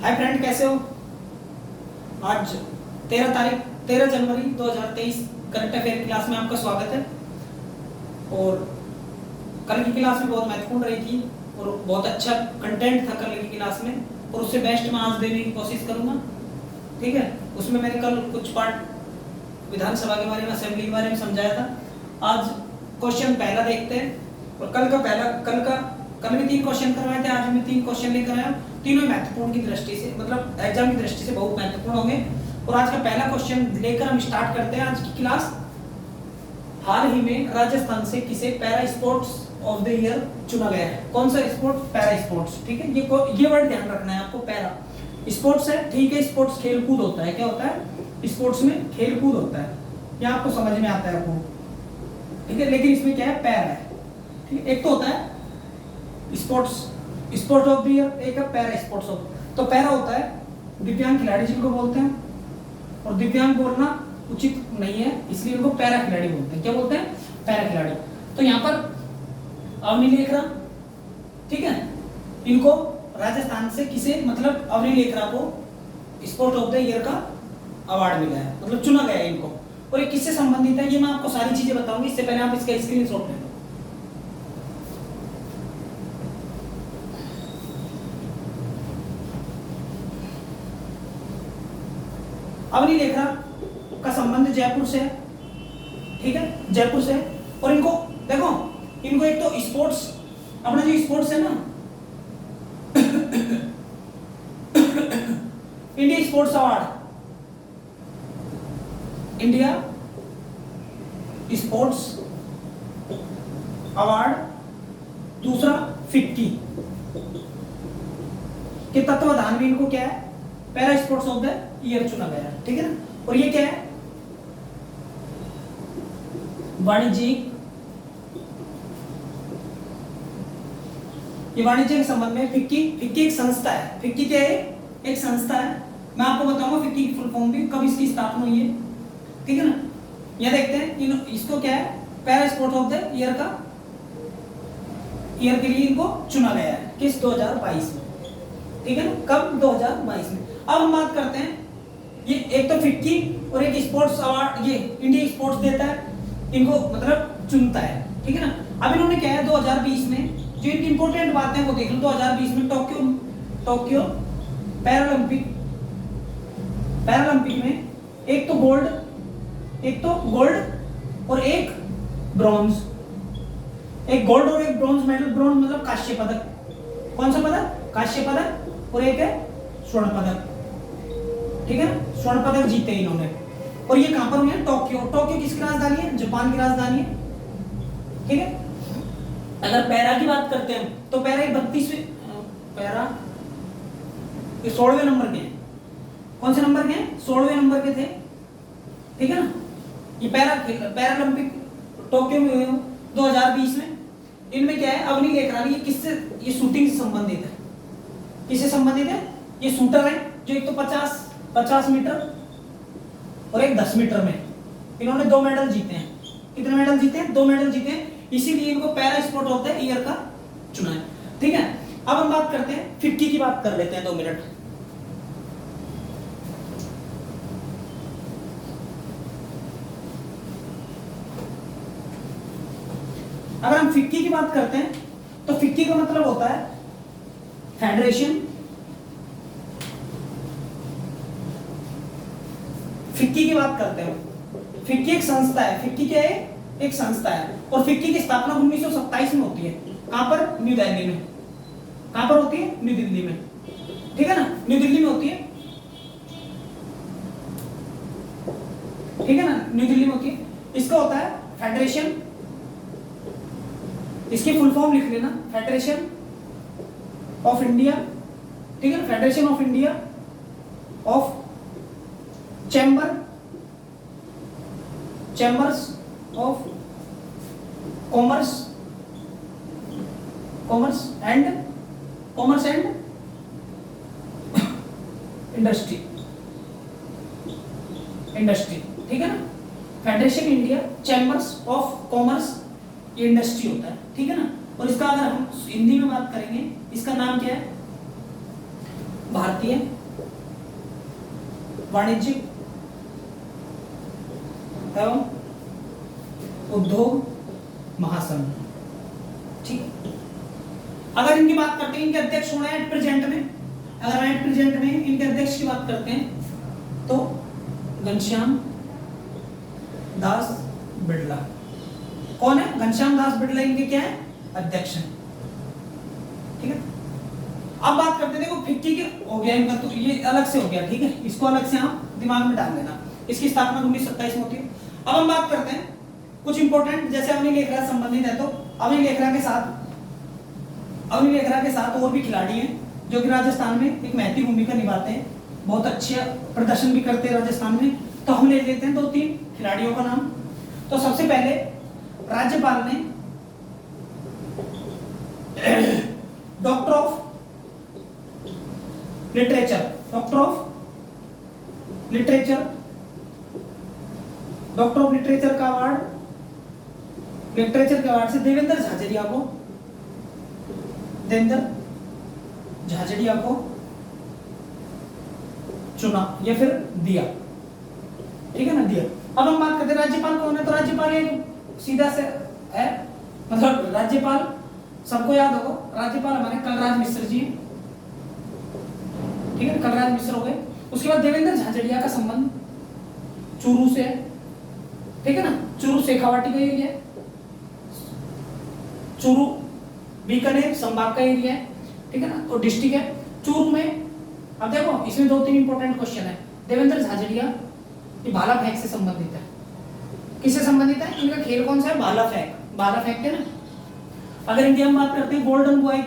Hi friend, कैसे हो? आज 13 जनवरी 2023 करंट अफेयर क्लास में आपका स्वागत है। और कल की क्लास में बहुत महत्वपूर्ण रही थी और बहुत अच्छा कंटेंट था कल की क्लास में, और उससे बेस्ट मैं आज देने की कोशिश करूंगा। ठीक है, उसमें मैंने कल कुछ पार्ट विधानसभा के बारे में, असेंबली के बारे में समझाया था। आज क्वेश्चन पहला देखते हैं। और कल भी 3 क्वेश्चन करवाए थे, आज मैं 3 क्वेश्चन लेकर आया। तीनों महत्वपूर्ण की दृष्टि से, मतलब एग्जाम की दृष्टि से बहुत महत्वपूर्ण होंगे। और आज का पहला क्वेश्चन लेकर हम स्टार्ट करते हैं आज की क्लास। हाल ही में राजस्थान से किसे para sports of the year चुना गया है? कौन सा स्पोर्ट? Para sports. ठीक है, ये वर्ड ध्यान रखना है आपको। पैरा स्पोर्ट्स है, ठीक है। स्पोर्ट्स खेल कूद होता है। क्या होता है? स्पोर्ट्स में खेल कूद होता है। ये आपको समझ में आता है आपको, ठीक है। लेकिन इसमें क्या है? पैरा है। ठीक है, एक तो होता है स्पोर्ट ऑफ द ईयर, एक है पैरा स्पोर्ट्स ऑफ। तो पैरा होता है दिव्यांग खिलाड़ी जिनको बोलते हैं, और दिव्यांग बोलना उचित नहीं है, इसलिए इनको पैरा खिलाड़ी बोलते हैं। क्या बोलते हैं? पैरा खिलाड़ी। तो यहाँ पर अवनी लेखरा, ठीक है, इनको राजस्थान से किसे, मतलब अवनी लेखरा को स्पोर्ट ऑफ द ईयर का अवार्ड मिला है, मतलब चुना गया है इनको। और ये किससे संबंधित है, ये मैं आपको सारी चीजें बताऊंगी। इससे पहले आप इसका स्क्रीनशॉट ले लो। अवनी लेखरा का संबंध जयपुर से है, ठीक है, जयपुर से। और इनको देखो, इनको एक तो स्पोर्ट्स, अपना जो स्पोर्ट्स है ना, India sports award, India sports award, दूसरा फिक्की के तत्वाधान में इनको क्या है? Para sports of the year चुना गया है। ठीक है ना। और ये क्या है? वाणिज्यिक, ये वाणिज्य के संबंध में फिक्की एक संस्था है। फिक्की क्या है? एक संस्था है। मैं आपको बताऊंगा फिक्की की फुल फॉर्म भी, कब इसकी स्थापना हुई है। ठीक है ना। यह देखते हैं इसको क्या है? Para sports of the year का ईयर के लिए इनको चुना गया है। किस? 2022 में। ठीक है ना। कब? 2022 में। अब हम बात करते हैं, ये एक तो फिक्की और एक स्पोर्ट्स अवार्ड, ये इंडिया स्पोर्ट्स देता है इनको, मतलब चुनता है। ठीक है ना। अब इन्होंने क्या है 2020 में, जो इनकी इंपॉर्टेंट बातें वो देख लो। 2020 में टोक्यो पैरालंपिक में एक तो गोल्ड और एक ब्रॉन्ज, एक गोल्ड और एक ब्रॉन्ज मेडल। ब्रॉन्ज मतलब कांस्य पदक। कौन सा पदक? कांस्य पदक। और एक है स्वर्ण पदक। ठीक है ना। स्वर्ण पदक जीते इन्होंने। और ये कहां पर हुए हैं? टोक्यो किसकी राजधानी है? जापान की राजधानी है। ठीक है। अगर पैरा की बात करते हैं तो पैरा 32वें, पैरा 16वें नंबर के हैं। कौन से नंबर के हैं? 16वें नंबर के थे। ठीक है ना। ये पैरालंपिक टोक्यो में हुए 2020 में। इनमें क्या है? अवनी लेखरा, ये किससे? ये शूटिंग से संबंधित है। किससे संबंधित है? ये शूटर है जो एक तो 50 मीटर और एक 10 मीटर में इन्होंने 2 मेडल जीते हैं। कितने मेडल जीते हैं? 2 मेडल जीते हैं। इसीलिए इनको para sport of the year का चुना है। ठीक है। अब हम बात करते हैं फिक्की की, बात कर लेते हैं 2 मिनट। अगर हम फिक्की की बात करते हैं तो फिक्की का मतलब होता है फेडरेशन। फिक्की की बात करते हैं, फिक्की एक संस्था है। फिक्की क्या है? एक संस्था है। और फिक्की की स्थापना 1927 में होती है। कहां पर? न्यू दिल्ली में। कहां पर होती है? न्यू दिल्ली में। ठीक है ना। न्यू दिल्ली में होती है। ठीक है ना। न्यू दिल्ली में होती है। इसका होता है फेडरेशन, इसकी फुल फॉर्म लिख लेना, फेडरेशन ऑफ इंडिया। ठीक है ना। Federation of India of chambers of commerce and industry. ठीक है ना। Federation India chambers of commerce, ये इंडस्ट्री होता है। ठीक है ना। और इसका अगर हम हिंदी में बात करेंगे, इसका नाम क्या है? भारतीय वाणिज्यिक एवं उद्योग महासंघ। ठीक है। अगर इनकी बात करते हैं, इनके अध्यक्ष कौन है एट प्रेजेंट में? अगर एट प्रेजेंट में इनके अध्यक्ष की बात करते हैं तो घनश्याम दास बिड़ला। कौन है? घनश्याम दास बिड़ला इनके क्या है? अध्यक्ष हैं। ठीक है। अब बात करते हैं, देखो फिक्की के हो गया इनका, तो ये अलग से हो गया। ठीक है, इसको अलग से आप दिमाग में डाल लेना। इसकी स्थापना 1927 में होती है। अब हम बात करते हैं कुछ इंपॉर्टेंट, जैसे अवनी लेखरा संबंधित है, तो अवनी लेखरा के साथ और भी खिलाड़ी हैं जो कि राजस्थान में एक महत्वपूर्ण भूमिका निभाते हैं, बहुत अच्छा प्रदर्शन भी करते हैं राजस्थान में। तो हम ले लेते हैं 2-3 खिलाड़ियों का नाम। तो सबसे पहले राज्यपाल ने डॉक्टर ऑफ लिटरेचर का अवार्ड से देवेंद्र झाझड़िया को चुना या फिर दिया। ठीक है ना, दिया। अब हम बात करते हैं राज्यपाल कौन है। तो राज्यपाल एक सीधा से है, मतलब राज्यपाल सबको याद होगा, राज्यपाल हमारे कलराज मिश्र जी। ठीक है, कलराज मिश्र हो गए। उसके बाद देवेंद्र झाझड़िया का संबंध चूरू से है। ठीक है ना, चूरू शेखावाटी का एरिया है, चूरू बीकानेर संभाग का एरिया है। ठीक है ना, तो डिस्ट्रिक्ट है चूरू में। अब देखो इसमें 2-3 इंपॉर्टेंट क्वेश्चन है। देवेंद्र झाझड़िया ये भाला फेंक से संबंधित है। किससे संबंधित है? इनका खेल कौन सा है? भाला फेंक है ना। अगर इनकी हम बात करते हैं गोल्डन बॉय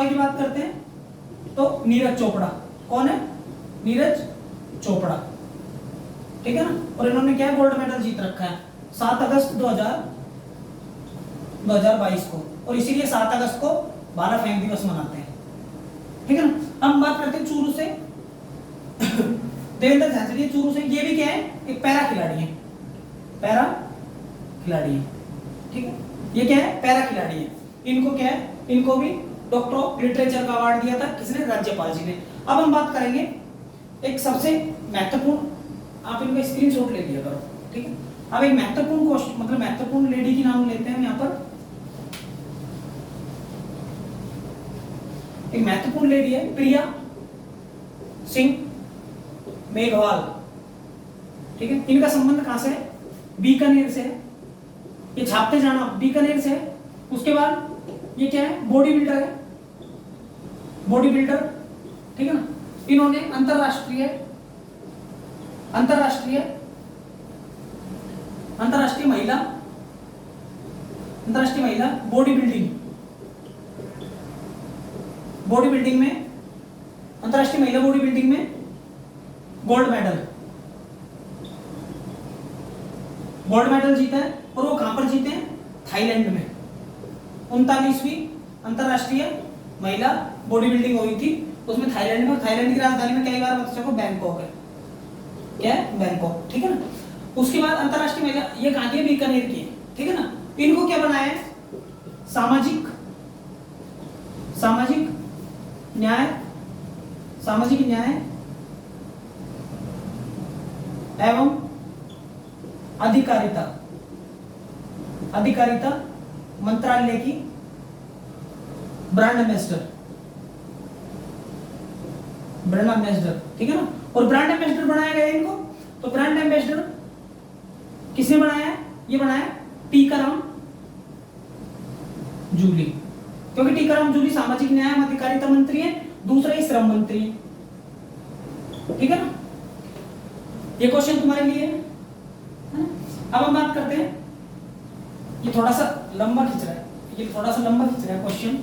की बात करते हैं तो नीरज चोपड़ा। कौन है? नीरज चोपड़ा। ठीक है ना, और इन्होंने क्या गोल्ड मेडल जीत रखा है 7 अगस्त 2022 को, और इसीलिए 7 अगस्त को भाला फेंक दिवस मनाते हैं। ठीक है ना। हम बात करते हैं चूरू से देवेंद्र झाझड़िया चूरू से। ये भी क्या है? एक पैरा खिलाड़ी है। ठीक है, ये क्या है? पैरा खिलाड़ी है। इनको क्या है? इनको भी डॉक्टर ऑफ लिटरेचर का अवार्ड दिया था किसने? राज्यपाल जी ने। अब हम बात करेंगे एक सबसे महत्वपूर्ण, आप इनका स्क्रीनशॉट ले लिया करो। ठीक है, अब एक महत्वपूर्ण क्वेश्चन, मतलब महत्वपूर्ण लेडी की नाम लेते हैं यहाँ पर। एक महत्वपूर्ण लेडी है प्रिया सिंह मेघवाल। ठीक है, इनका संबंध कहां से है? बीकानेर से है। ये छापते जाना बीकानेर से है। उसके बाद ये क्या है? बॉडी बिल्डर है, ठीक है ना। इन्होंने अंतरराष्ट्रीय महिला बॉडी बिल्डिंग में अंतरराष्ट्रीय महिला बॉडी बिल्डिंग में गोल्ड मेडल जीता है। और वो कहां पर जीते हैं? थाईलैंड में। 39वीं अंतरराष्ट्रीय महिला बॉडी बिल्डिंग हुई थी उसमें थाईलैंड में। थाईलैंड की राजधानी में कई बार बता सको बैंकॉक है। क्या है? बैंकॉक। ठीक है ना। उसके बाद अंतरराष्ट्रीय महिला ये कहां की है? बीकानेर की है। ठीक है ना। इनको क्या बनाया है? सामाजिक न्याय एवं अधिकारिता मंत्रालय की ब्रांड एम्बेसडर। ठीक है ना। और ब्रांड एम्बेसडर बनाया गया इनको। तो ब्रांड एम्बेसडर किसने बनाया है? ये बनाया टीकाराम जूली, क्योंकि टीकाराम जूली सामाजिक न्याय एवं अधिकारिता मंत्री है, दूसरा ही श्रम मंत्री है। ठीक है ना। ये क्वेश्चन तुम्हारे लिए है ना? अब हम बात करते हैं, ये थोड़ा सा लंबा खिंच रहा है क्वेश्चन।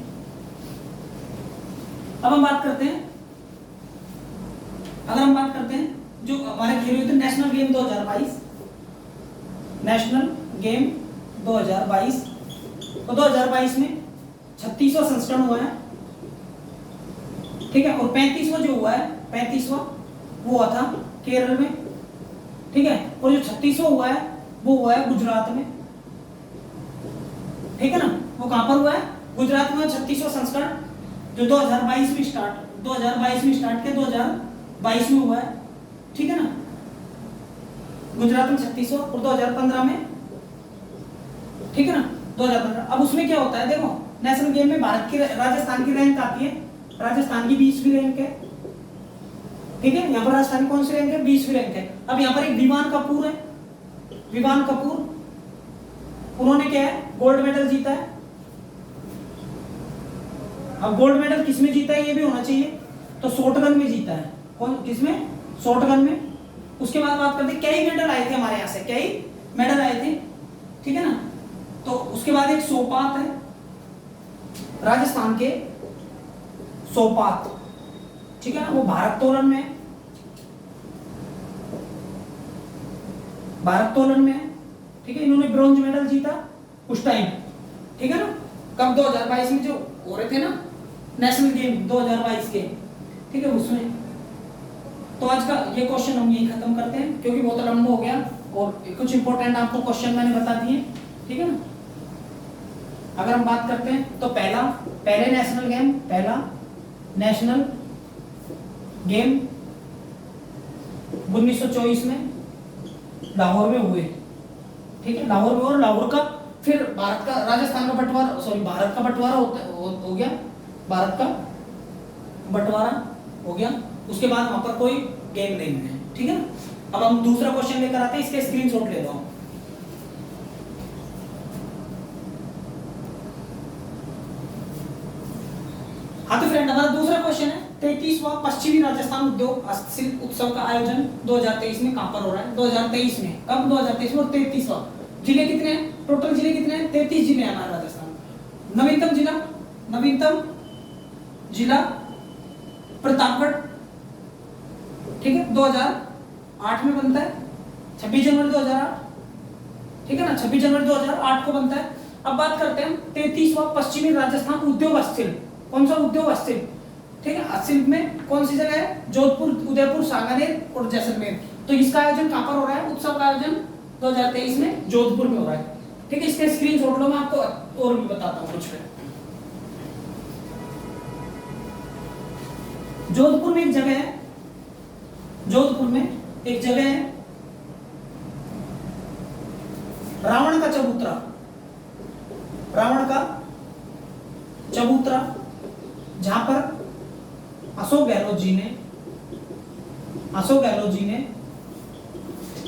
अब हम बात करते हैं, अगर हम बात करते हैं जो हमारे खेल हुए थे नेशनल गेम 2022, तो 2022 में 36वां संस्करण हुआ है। ठीक है, और 35वां जो हुआ है, 35वां वो हुआ था केरल में। ठीक है, और जो 36वां हुआ है वो हुआ है गुजरात में। ठीक है ना, वो कहां पर हुआ है? गुजरात में 36वां संस्करण जो 2022 में स्टार्ट किया, 2022 में हुआ है, ठीक है ना, गुजरात में 36वां और 2015 में, ठीक है ना, 2015। अब उसमें क्या होता है, देखो नेशनल गेम में भारत की राजस्थान की रैंक आती है, राजस्थान की 20वीं रैंक है, ठीक है, यहाँ पर राजस्थान की कौन सी रैंक है? 20वीं रैंक है। अब यहाँ पर एक विवान कपूर है, विवान कपूर, उन्होंने क्या है? गोल्ड मेडल जीता है। अब गोल्ड मेडल किसमें जीता है ये भी होना चाहिए, तो शॉटगन में जीता है। कौन किसमें? शॉटगन में। उसके बाद बात करते हैं, कई मेडल आए थे हमारे यहाँ से, कई मेडल आए थे, ठीक है ना। तो उसके बाद एक सोपात है, राजस्थान के सोपात, ठीक है ना, वो भारोत्तोलन में है, भारोत्तोलन में है, ठीक है। इन्होंने ब्रॉन्ज मेडल जीता उस टाइम, ठीक है ना, कब? 2022 में जो हो रहे थे ना नेशनल गेम 2022 के, ठीक है, उसमें। तो आज का ये क्वेश्चन हम यही खत्म करते हैं क्योंकि बहुत लंबा हो गया और कुछ इंपॉर्टेंट आपको क्वेश्चन मैंने बता दिए, ठीक है ना। अगर हम बात करते हैं तो पहला नेशनल गेम 1924 में लाहौर में हुए, ठीक है, लाहौर में। और लाहौर का फिर भारत का राजस्थान का बंटवारा, भारत का बंटवारा हो गया, भारत का बंटवारा हो गया। उसके बाद वहां पर कोई गेम नहीं है, ठीक है ना। अब हम दूसरा क्वेश्चन लेकर आते हैं, इसके स्क्रीनशॉट ले लो। हाँ तो फ्रेंड, हमारा दूसरा क्वेश्चन है 33वां पश्चिमी राजस्थान उद्योग हस्तशिल्प उत्सव का आयोजन 2023 में कहां पर हो रहा है? 2023 में। कब? 2023 में। और 33वां। जिले कितने हैं? टोटल जिले कितने हैं? 33 जिले हैं हमारे राजस्थान। नवीनतम जिला प्रतापगढ़, ठीक है, 2008 में बनता है, 26 जनवरी 2008, ठीक है ना, 26 जनवरी 2008 को बनता है। अब बात करते हैं 33वां पश्चिमी राजस्थान उद्योग हस्तशिल्प। कौन सा उद्योग हस्तशिल्प? ठीक है, हस्तशिल्प में कौन सी जगह है? जोधपुर, उदयपुर, सांगानेर और जैसलमेर। तो इसका आयोजन कहां पर हो रहा है? उत्सव का आयोजन 2023 में जोधपुर में हो रहा है, ठीक है। इसके स्क्रीनशॉट लो, मैं आपको और भी बताता हूं कुछ। जोधपुर में एक जगह है, जोधपुर में एक जगह है रावण का चबूतरा, रावण का चबूतरा, जहां पर अशोक गहलोत जी ने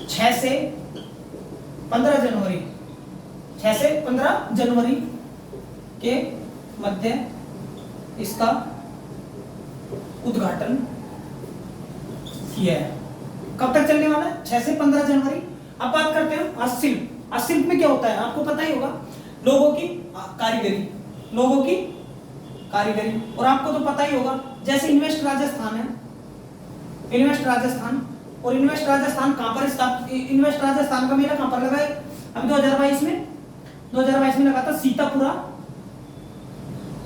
6 से 15 जनवरी के मध्य इसका उद्घाटन किया है। कब तक चलने वाला है? 6 से 15 जनवरी। अब बात करते हैं हस्तशिल्प। हस्तशिल्प में क्या होता है आपको पता ही होगा, लोगों की कारीगरी। और आपको तो पता ही होगा, जैसे इन्वेस्ट राजस्थान है, इन्वेस्ट राजस्थान कहां पर स्थापित? इन्वेस्ट राजस्थान का मेला कहां पर लगा है? अभी 2022 में लगा था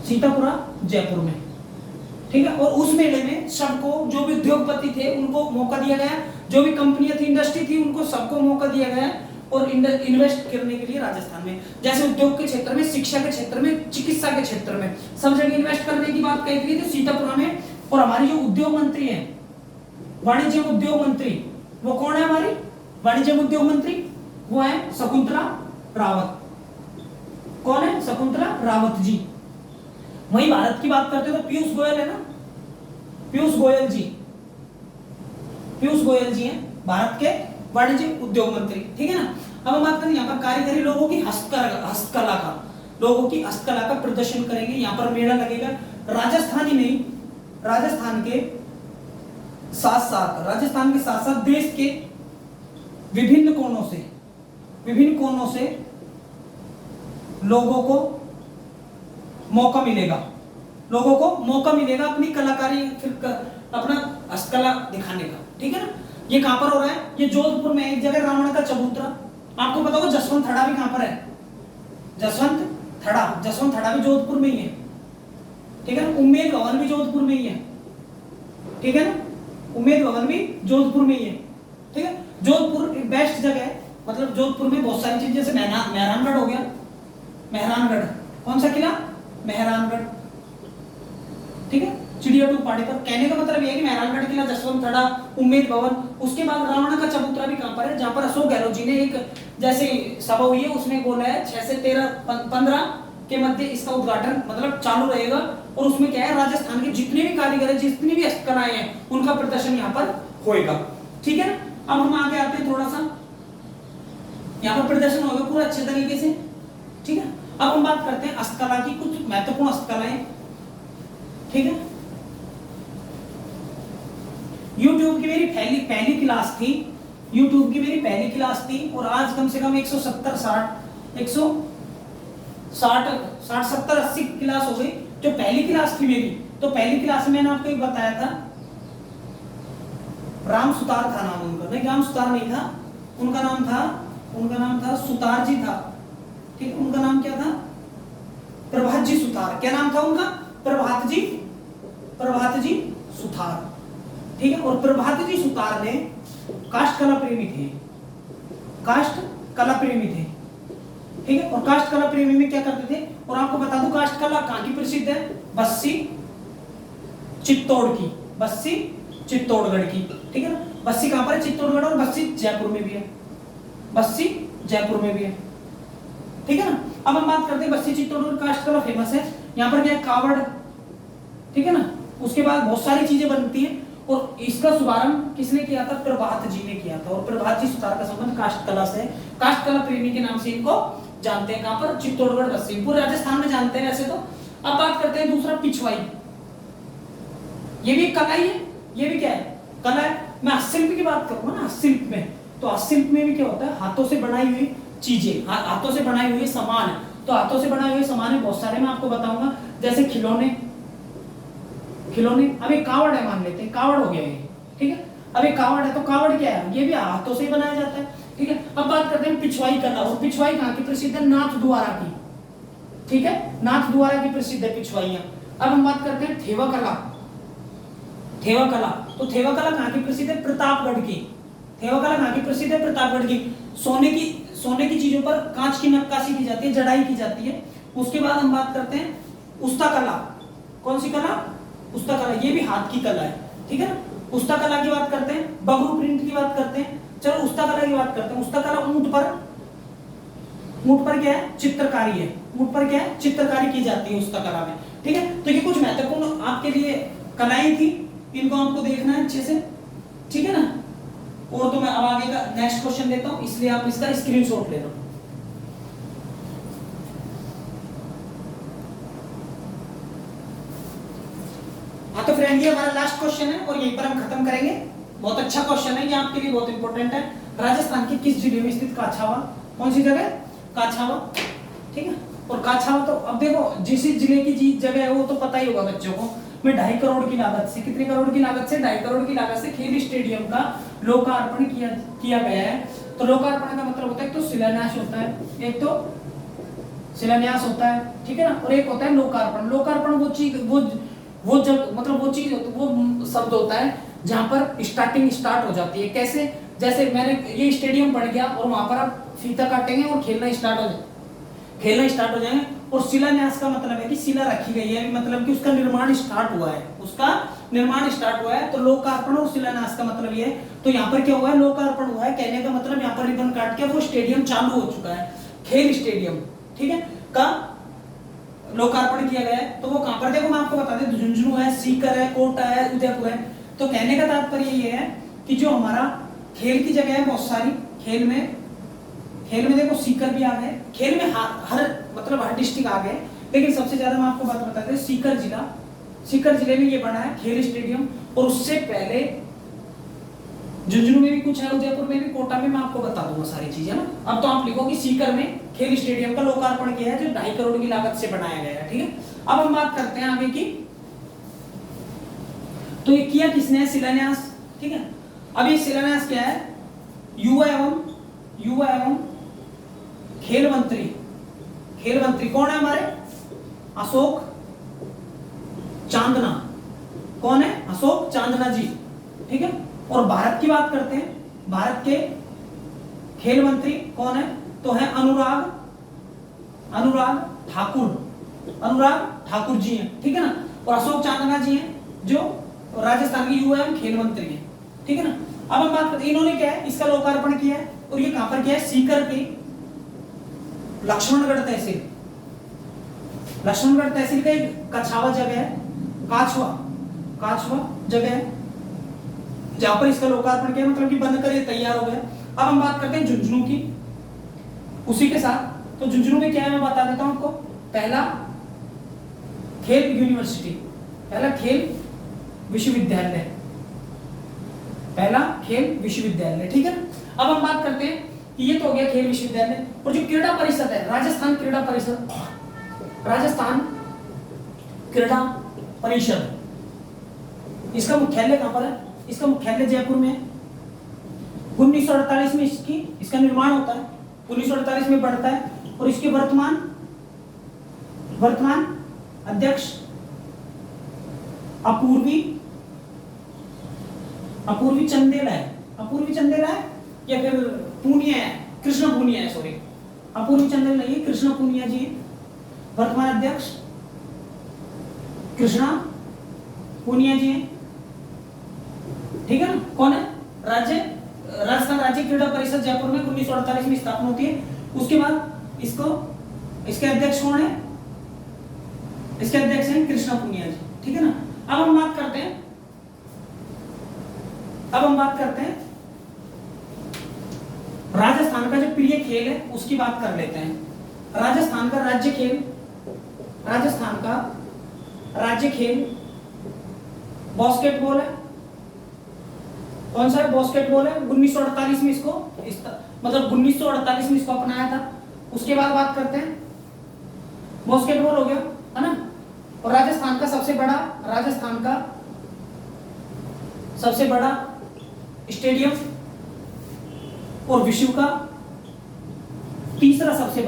सीतापुरा जयपुर में, ठीक है। और उस मेले में सबको, जो भी उद्योगपति थे उनको मौका दिया गया, जो भी कंपनियां थी, इंडस्ट्री थी, उनको सबको मौका दिया गया और इन्वेस्ट करने के लिए राजस्थान में। जैसे उद्योग के क्षेत्र में, शिक्षा के क्षेत्र में, चिकित्सा के क्षेत्र में, सब जगह इन्वेस्ट करने की बात कही गई थी सीतापुरा में। और हमारी जो उद्योग मंत्री है, वाणिज्य उद्योग मंत्री, वो कौन है? हमारी वाणिज्य उद्योग मंत्री वो है शकुंतला रावत। कौन है? शकुंतला रावत जी। वही भारत की बात करते हो तो पीयूष गोयल है ना, पीयूष गोयल जी हैं भारत के वाणिज्य उद्योग मंत्री, ठीक है ना। अब हम बात करें यहाँ पर कारीगरी, लोगों की हस्तकला का प्रदर्शन करेंगे। यहाँ पर मेला लगेगा। राजस्थान ही नहीं, राजस्थान के साथ साथ देश के विभिन्न कोनों से लोगों को मौका मिलेगा अपनी कलाकारी, फिर अपना हस्तकला दिखाने का, ठीक है ना। ये कहां पर हो रहा है? ये जोधपुर में एक जगह रावण का चबूतरा। आपको पता होगा जसवंत थड़ा भी कहां पर है? जसवंत थड़ा भी जोधपुर में ही है, ठीक है ना। उम्मेद भवन भी जोधपुर में ही है, ठीक है ना, उम्मेद भवन भी जोधपुर में ही है, ठीक है। जोधपुर एक बेस्ट जगह है, मतलब जोधपुर में बहुत सारी चीजें, जैसे मेहरानगढ़ हो गया, मेहरानगढ़, कौन सा किला? मेहरानगढ़, ठीक है। चिड़िया टू पहाड़ी पर, कहने का मतलब ये है कि मेहरानगढ़ किला, जसवंत थड़ा, उम्मेद भवन। उसके बाद रावण का चबूतरा भी कहां पर है? जहां पर अशोक गहलोत जी ने एक जैसे सभा हुई है उसमें बोला है 6 से 15 के मध्य इसका उद्घाटन मतलब चालू रहेगा। और उसमें क्या है, राजस्थान के जितने भी कारीगर है, जितनी भी हस्तकलाएं हैं, उनका प्रदर्शन यहाँ पर होएगा, ठीक है ना। अब हम आगे आते हैं थोड़ा सा, यहाँ पर प्रदर्शन होगा पूरा अच्छे तरीके से, ठीक है। अब हम बात करते हैं हस्तकला की, कुछ महत्वपूर्ण हस्तकलाएं, ठीक है। YouTube की मेरी पहली क्लास थी, YouTube की मेरी पहली क्लास थी, और आज कम से कम 160 70 80 क्लास हो गई। जो पहली क्लास थी मेरी, तो पहली क्लास में मैंने आपको एक बताया था, राम सुतार था नाम उनका, नहीं राम सुतार नहीं था, उनका नाम था सुतार जी था, ठीक। उनका नाम क्या था? प्रभात जी सुतार। क्या नाम था उनका? प्रभात जी सुतार, ठीक है। और प्रभात जी सुतार ने काष्ठ कला प्रेमी थे, ठीक है। और काष्ठ कला प्रेमी में क्या करते थे, और आपको बता दूं काष्ठ कला कहां की प्रसिद्ध है? बस्सी चित्तौड़गढ़ की, ठीक है ना। बस्सी कहां पर है? चित्तौड़गढ़, और बस्सी जयपुर में भी है, ठीक है ना। अब हम बात करते हैं बस्सी चित्तौड़गढ़ काष्ठ कला फेमस है। यहाँ पर क्या है? कावड़, ठीक है ना। उसके बाद बहुत सारी चीजें बनती हैं, और इसका शुभारंभ किसने किया था? प्रभात जी ने किया था। और प्रभात जी सुतार का संबंध काष्ठ कला से है, काष्ठ कला प्रेमी के नाम से इनको जानते हैं। कहां पर? चित्तौड़गढ़, बस्सी, पूरे राजस्थान में जानते हैं वैसे तो। अब बात करते हैं दूसरा, पिछवाई। ये भी कला ही है, ये भी क्या है? कला है। मैं हस्तशिल्प की बात करूंगा ना, हस्तशिल्प में, तो हस्तशिल्प में भी क्या होता है? हाथों से बनाई हुई चीजें, हाथों से बनाए हुए सामान। तो हाथों से बनाए हुए सामान बहुत सारे मैं आपको बताऊंगा, जैसे खिलौने। अब एक कावड़ है, मान लेते हैं कावड़ हो गया ये, ठीक है। अब एक कावड़ है, तो कावड़ क्या है? ये भी हाथों से ही बनाया जाता है, ठीक है। अब बात करते हैं पिछवाई कला, और पिछवाई कहाँ की प्रसिद्ध है? नाथद्वारा की, ठीक है। नाथद्वारा की प्रसिद्ध है पिछवाइयां। अब हम बात करते हैं थेवा कला। तो थेवा कला कहाँ की प्रसिद्ध है? प्रतापगढ़ की। थेवा कला कहाँ की प्रसिद्ध है? प्रतापगढ़ की। सोने की चीजों पर कांच की नक्काशी की जाती है, जड़ाई की जाती है। उसके बाद हम बात करते हैं उस्ता कला। कौन सी कला? उस्ता कला, ये भी हाथ की कला है, ठीक है ना। उस्ता कला की बात करते हैं, बगरू प्रिंट की बात करते हैं। चलो उस्ता कला की बात करते हैं। उस्ता कला ऊंट पर क्या है? चित्रकारी है। ऊंट पर क्या है? चित्रकारी की जाती है उस्ता कला में, ठीक है। तो ये कुछ महत्वपूर्ण आपके लिए कलाएं थी, इनको आपको देखना है अच्छे से, ठीक है ना। और तो मैं अब आगे का नेक्स्ट क्वेश्चन लेता हूं, इसलिए आप इसका स्क्रीनशॉट ले लो। हाँ तो फ्रेंड, ये हमारा लास्ट क्वेश्चन है और यहीं पर हम खत्म करेंगे। बहुत अच्छा क्वेश्चन है, ये आपके लिए बहुत इंपॉर्टेंट है। राजस्थान के किस जिले में स्थित काछावा? कौन सी जगह? काछावा, ठीक है। और काछावा तो अब देखो, जिस जिले की जगह है वो तो पता ही होगा बच्चों को। में 2.5 करोड़ की लागत से, कितने करोड़ की लागत से? 2.5 करोड़ की लागत से खेल स्टेडियम का लोकार्पण किया गया है। तो लोकार्पण का मतलब होता है, एक तो शिलान्यास होता है, ठीक है ना। और एक होता है लोकार्पण। लोकार्पण वो चीज वो शब्द होता है जहां पर स्टार्ट हो जाती है। कैसे? जैसे मैंने ये स्टेडियम बन गया और वहां पर आप फीता काटेंगे और खेलना स्टार्ट हो जाएंगे। और शिलान्यास का मतलब है कि शिला रखी गई है, मतलब कि उसका निर्माण स्टार्ट हुआ है। तो लोकार्पण और शिलान्यास का मतलब ये है। तो यहाँ पर क्या हुआ है? लोकार्पण हुआ है, कहने का मतलब यहाँ पर रिबन काट के वो स्टेडियम चालू हो चुका है, खेल स्टेडियम, ठीक है, का लोकार्पण किया गया है। तो वो कहां पर? देखो मैं आपको बता दें, झुंझुनू है, सीकर है, कोटा है, उदयपुर है। तो कहने का तात्पर्य ये है कि जो हमारा खेल की जगह है बहुत सारी, खेल में देखो सीकर भी आ गए, खेल में हर डिस्ट्रिक्ट आ गए, लेकिन सबसे ज्यादा मैं आपको बात बताते हैं सीकर जिले में ये बना है खेल स्टेडियम। और उससे पहले झुंझुनू में भी कुछ है, उदयपुर में भी, कोटा में, मैं आपको बता दूंगा सारी चीजें ना। अब तो आप लिखो कि सीकर में खेल स्टेडियम का लोकार्पण किया है, जो 2.5 करोड़ की लागत से बनाया गया है, ठीक है। अब हम बात करते हैं आगे की, तो ये किया किसने? शिलान्यास, ठीक है। अब ये शिलान्यास क्या है? युवा एवं खेल मंत्री कौन है हमारे? अशोक चांदना। कौन है? अशोक चांदना जी, ठीक है। और भारत की बात करते हैं, भारत के खेल मंत्री कौन है? तो है अनुराग ठाकुर जी हैं, ठीक है ना, और अशोक चांदना जी हैं जो राजस्थान के युवा एवं खेल मंत्री हैं, ठीक है ना। अब हम बात करते हैं इन्होंने क्या है, इसका लोकार्पण किया है और ये कहां पर किया है, सीकर के लक्ष्मणगढ़ तहसील, लक्ष्मणगढ़ तहसील का एक कछावा जगह है, काछवा जगह है जहां पर इसका लोकार्पण किया, मतलब कि बनकर ये तैयार हो गया। अब हम बात करते हैं झुंझुनू की, उसी के साथ। तो झुंझुनू में क्या है मैं बता देता हूं आपको। पहला खेल यूनिवर्सिटी, पहला खेल विश्वविद्यालय, पहला खेल विश्वविद्यालय, ठीक है ना। अब हम बात करते हैं कि ये तो हो गया खेल विश्वविद्यालय, और जो क्रीड़ा परिषद है, राजस्थान क्रीड़ा परिषद, राजस्थान क्रीड़ा परिषद, इसका मुख्यालय कहां पर है, इसका मुख्यालय जयपुर में है। 1948 में इसका निर्माण होता है, 1948 में बढ़ता है, और इसके वर्तमान अध्यक्ष अपूर्वी चंदेला है या फिर पूनिया है, कृष्ण पूनिया है, सॉरी, अपूर्वी चंदेला नहीं, कृष्ण पूनिया जी वर्तमान अध्यक्ष कृष्णा पूनिया जी हैं, ठीक है ना। कौन है, राजस्थान राज्य क्रीड़ा परिषद जयपुर में 1948 में स्थापना होती है। उसके बाद इसके अध्यक्ष कौन है, इसके अध्यक्ष हैं कृष्णा पूनिया जी, ठीक है ना। अब हम बात करते हैं राजस्थान का जो प्रिय खेल है उसकी बात कर लेते हैं। राजस्थान का राज्य खेल बास्केटबॉल है। कौन सा है, बास्केटबॉल है। 1948 में इसको अपनाया था। उसके बाद बात करते हैं, बास्केटबॉल हो गया, है ना। और राजस्थान का सबसे बड़ा स्टेडियम और विश्व का तीसरा सबसे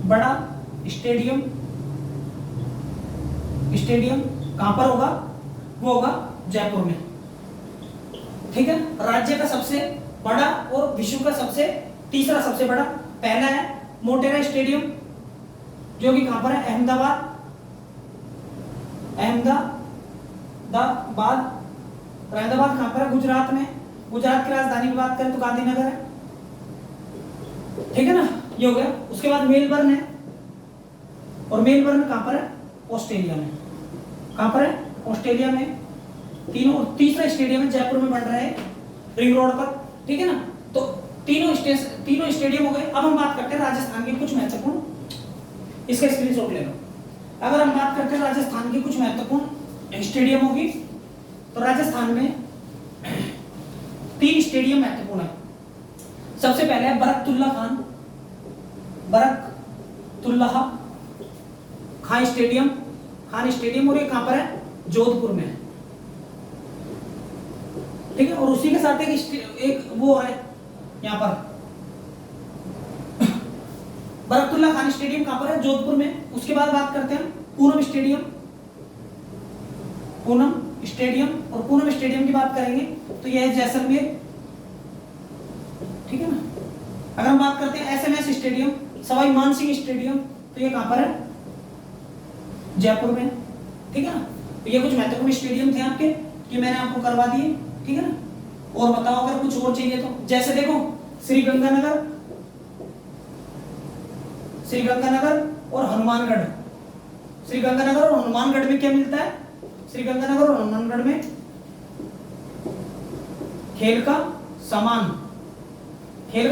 बड़ा स्टेडियम कहां पर होगा, वो होगा जयपुर में, ठीक है। राज्य का सबसे बड़ा और विश्व का तीसरा सबसे बड़ा, पहला है मोटेरा स्टेडियम जो कि कहां पर है, अहमदाबाद कहां पर है, गुजरात में। गुजरात की राजधानी की बात करें तो गांधीनगर है, ठीक है ना, ये हो गया। उसके बाद मेलबर्न है, और मेलबर्न कहां पर है, ऑस्ट्रेलिया में। कहां पर है, ऑस्ट्रेलिया में। तीसरा स्टेडियम है जयपुर में बन रहा है, रिंग रोड पर, ठीक है ना। तो तीनों स्टेडियम हो गए। अब हम बात करते हैं राजस्थान के कुछ महत्वपूर्ण, इसका स्क्रीनशॉट ले लो। अगर हम बात करते हैं राजस्थान के कुछ महत्वपूर्ण स्टेडियम होगी, तो राजस्थान में 3 स्टेडियम महत्वपूर्ण है। सबसे पहले है बरकतुल्लाह खान स्टेडियम, और ये कहां पर है, जोधपुर में है, ठीक है। और उसी के साथ एक वो है यहां पर, बरकतुल्लाह खान स्टेडियम कहां पर है, जोधपुर में। उसके बाद बात करते हैं पूनम स्टेडियम, और पूनम स्टेडियम की बात करेंगे तो यह है जैसलमेर, ठीक है ना। अगर हम बात करते हैं SMS stadium, Sawai Mansingh stadium, तो ये कहां पर है, जयपुर में, ठीक है ना। तो ये कुछ महत्वपूर्ण स्टेडियम थे आपके, ये मैंने आपको करवा दिए, ठीक है ना। और बताओ अगर कुछ और चाहिए तो, जैसे देखो श्रीगंगानगर और हनुमानगढ़। श्रीगंगानगर और हनुमानगढ़ में क्या मिलता है, श्रीगंगानगर और हनुमानगढ़ में खेल का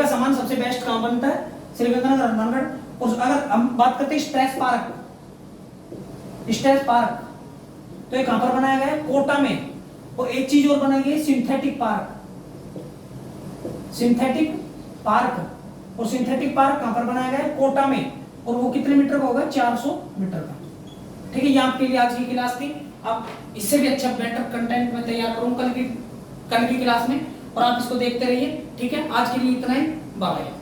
सामान सबसे बेस्ट कहां बनता है, श्रीगंगानगर और हनुमानगढ़। और अगर हम बात करते हैं स्ट्रेस पार्क, तो ये कहां पर बनाया गया है, कोटा में। और एक चीज और बनाई गई, सिंथेटिक पार्क, और सिंथेटिक पार्क कहां पर बनाया गया है, कोटा में। और वो कितने मीटर का होगा, 400 मीटर का, ठीक है। ये आपके लिए आज की क्लास थी। अब इससे भी अच्छा बेटर कंटेंट मैं तैयार करूं कल की क्लास में, और आप इसको देखते रहिए, ठीक है। आज के लिए इतना ही, बाय।